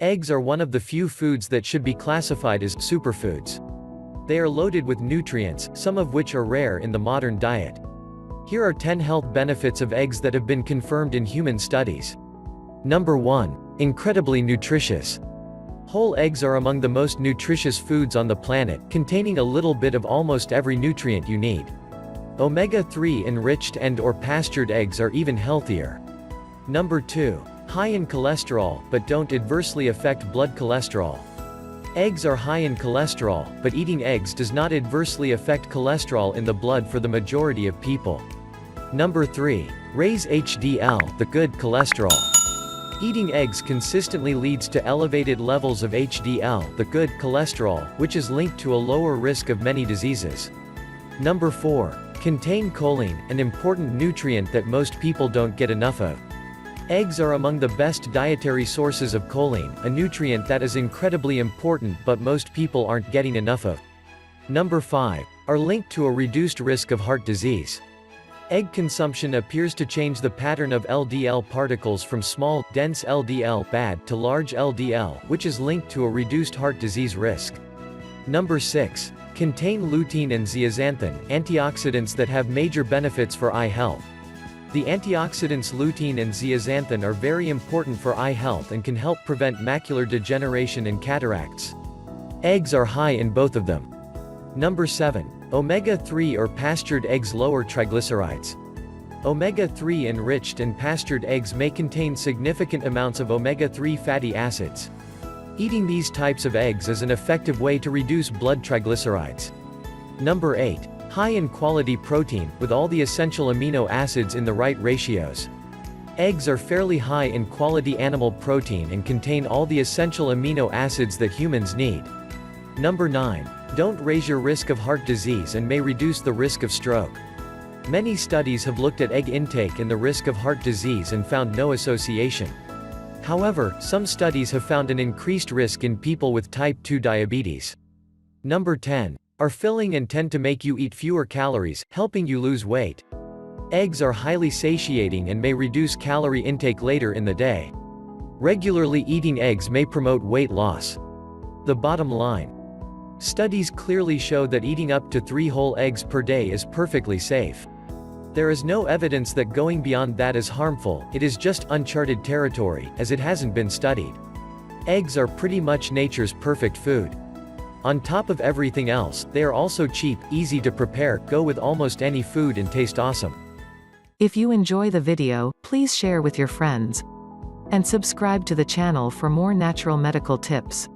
Eggs are one of the few foods that should be classified as superfoods. They are loaded with nutrients, some of which are rare in the modern diet. Here are 10 health benefits of eggs that have been confirmed in human studies. Number 1. Incredibly nutritious. Whole eggs are among the most nutritious foods on the planet, containing a little bit of almost every nutrient you need. Omega-3 enriched and/or pastured eggs are even healthier. Number 2. High in cholesterol, but don't adversely affect blood cholesterol. Eggs are high in cholesterol, but eating eggs does not adversely affect cholesterol in the blood for the majority of people. Number 3. Raise HDL, the good cholesterol. Eating eggs consistently leads to elevated levels of HDL, the good cholesterol, which is linked to a lower risk of many diseases. Number 4. Contain choline, an important nutrient that most people don't get enough of. Eggs are among the best dietary sources of choline, a nutrient that is incredibly important but most people aren't getting enough of. Number 5. Are linked to a reduced risk of heart disease. Egg consumption appears to change the pattern of LDL particles from small, dense LDL bad to large LDL, which is linked to a reduced heart disease risk. Number 6. Contain lutein and zeaxanthin, antioxidants that have major benefits for eye health. The antioxidants lutein and zeaxanthin are very important for eye health and can help prevent macular degeneration and cataracts. Eggs are high in both of them. Number 7. Omega-3 or pastured eggs lower triglycerides. Omega-3 enriched and pastured eggs may contain significant amounts of omega-3 fatty acids. Eating these types of eggs is an effective way to reduce blood triglycerides. Number 8. High in quality protein, with all the essential amino acids in the right ratios. Eggs are fairly high in quality animal protein and contain all the essential amino acids that humans need. Number 9. Don't raise your risk of heart disease and may reduce the risk of stroke. Many studies have looked at egg intake and the risk of heart disease and found no association. However, some studies have found an increased risk in people with type 2 diabetes. Number 10. Are filling and tend to make you eat fewer calories, helping you lose weight. Eggs are highly satiating and may reduce calorie intake later in the day. Regularly eating eggs may promote weight loss. The bottom line. Studies clearly show that eating up to 3 whole eggs per day is perfectly safe. There is no evidence that going beyond that is harmful, it is just uncharted territory, as it hasn't been studied. Eggs are pretty much nature's perfect food. On top of everything else, they are also cheap, easy to prepare, go with almost any food and taste awesome. If you enjoy the video, please share with your friends. And subscribe to the channel for more natural medical tips.